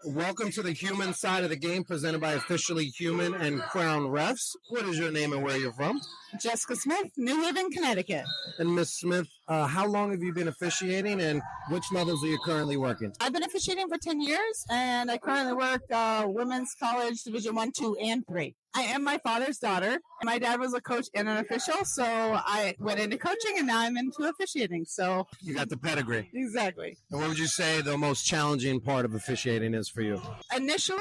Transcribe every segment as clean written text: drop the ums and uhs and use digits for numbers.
Welcome to the human side of the game, presented by Officially Human and Crown Refs. What is your name and where you're from? Jessica Smith, New Haven, Connecticut. And Miss Smith, how long have you been officiating, and which levels are you currently working? I've been officiating for 10 years, and I currently work Women's College Division 1, 2, and 3. I am my father's daughter. My dad was a coach and an official, so I went into coaching, and now I'm into officiating. So You got the pedigree. exactly. And what would you say the most challenging part of officiating is for you? Initially,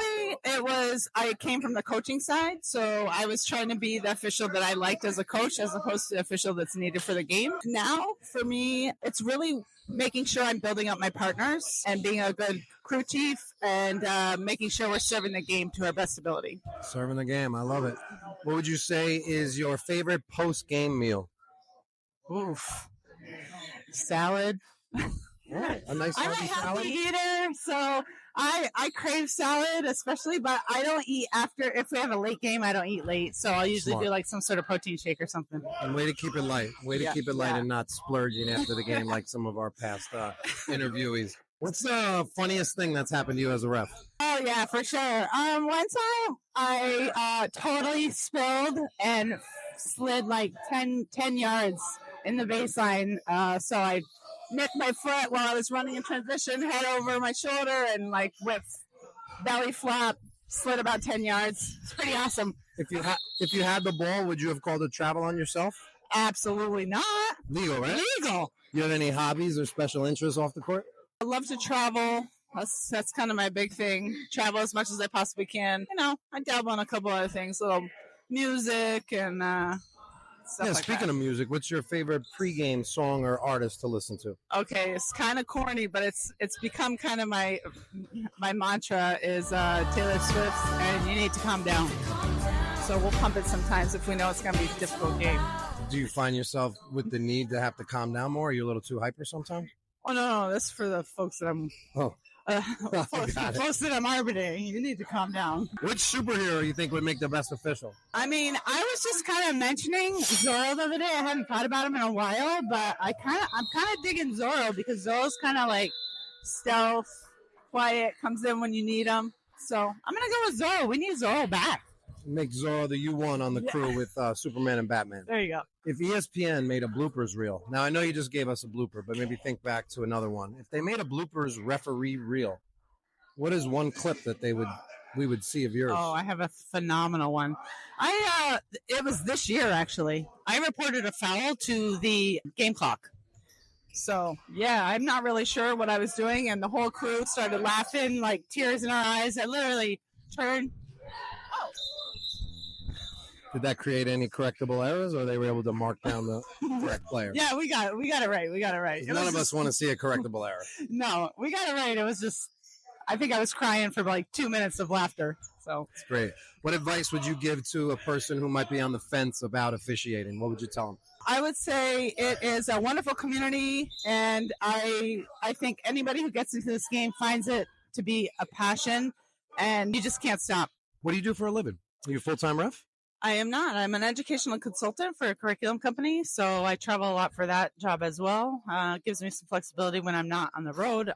I came from the coaching side, so I was trying to be the official that I liked as a coach as opposed to the official that's needed for the game. Now, for me, it's really making sure I'm building up my partners and being a good crew chief and making sure we're serving the game to our best ability. Serving the game. I love it. What would you say is your favorite post-game meal? Oof. Salad. A nice I'm a hearty salad? healthy eater, so I crave salad, especially, but I don't eat after. If we have a late game, I don't eat late, so I'll usually Smart. do like some sort of protein shake or something. And way to keep it light. Way to Yeah, keep it light yeah. and not splurging after the game like some of our past interviewees. What's the funniest thing that's happened to you as a ref? Oh yeah, for sure. One time I totally spilled and slid like 10 yards in the baseline. So I nicked my foot while I was running in transition, head over my shoulder, and like with belly flop, slid about 10 yards. It's pretty awesome. If you had the ball, would you have called a travel on yourself? Absolutely not. Legal, right? Legal. You have any hobbies or special interests off the court? I love to travel. That's kind of my big thing. Travel as much as I possibly can. You know, I dabble on a couple other things, little music and stuff like Speaking that. of music, what's your favorite pregame song or artist to listen to? Okay, it's kind of corny, but it's become kind of my mantra is Taylor Swift's and You Need to Calm Down. So we'll pump it sometimes if we know it's going to be a difficult game. Do you find yourself with the need to have to calm down more? Are you a little too hyper sometimes? Oh no, that's for the folks that I'm. Oh. Folks that I'm arbitrating. You need to calm down. Which superhero you think would make the best official? I mean, I was just kind of mentioning Zorro the other day. I hadn't thought about him in a while, but I'm kind of digging Zorro because Zorro's kind of like stealth, quiet, comes in when you need him. So I'm gonna go with Zorro. We need Zorro back. Make Zorro the U1 on the crew with Superman and Batman. There you go. If ESPN made a bloopers reel, now I know you just gave us a blooper, but maybe think back to another one. If they made a bloopers referee reel, what is one clip that we would see of yours? Oh, I have a phenomenal one. It was this year actually. I reported a foul to the game clock. So yeah, I'm not really sure what I was doing, and the whole crew started laughing, like tears in our eyes. I literally turned. Did that create any correctable errors, or they were able to mark down the correct player? Yeah, we got it right. None of us want to see a correctable error. No, we got it right. It was just, I think I was crying for like 2 minutes of laughter. So It's great. What advice would you give to a person who might be on the fence about officiating? What would you tell them? I would say it is a wonderful community, and I think anybody who gets into this game finds it to be a passion, and you just can't stop. What do you do for a living? Are you a full-time ref? I am not. I'm an educational consultant for a curriculum company, so I travel a lot for that job as well. It gives me some flexibility when I'm not on the road,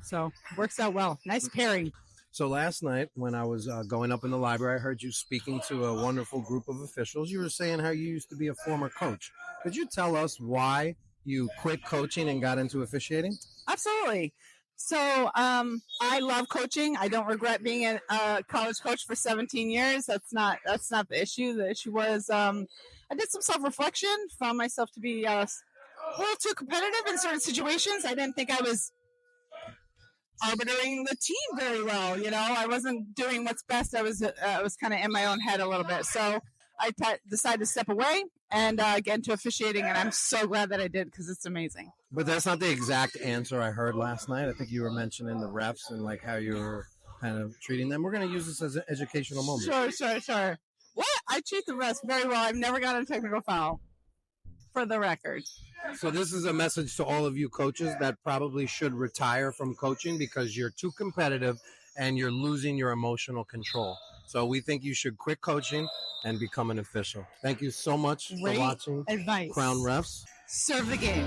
so works out well. Nice pairing. So last night, when I was going up in the library, I heard you speaking to a wonderful group of officials. You were saying how you used to be a former coach. Could you tell us why you quit coaching and got into officiating? Absolutely. So I love coaching. I don't regret being a college coach for 17 years. That's not the issue. The issue was I did some self-reflection, found myself to be a little too competitive in certain situations. I didn't think I was arbitrating the team very well. You know, I wasn't doing what's best. I was kind of in my own head a little bit. So I decided to step away and get into officiating, and I'm so glad that I did because it's amazing. But that's not the exact answer I heard last night. I think you were mentioning the refs and like how you were kind of treating them. We're going to use this as an educational moment. Sure. What? I treat the refs very well. I've never gotten a technical foul, for the record. So this is a message to all of you coaches that probably should retire from coaching because you're too competitive and you're losing your emotional control. So we think you should quit coaching and become an official. Thank you so much for watching Advice. Crown Refs. Serve the game.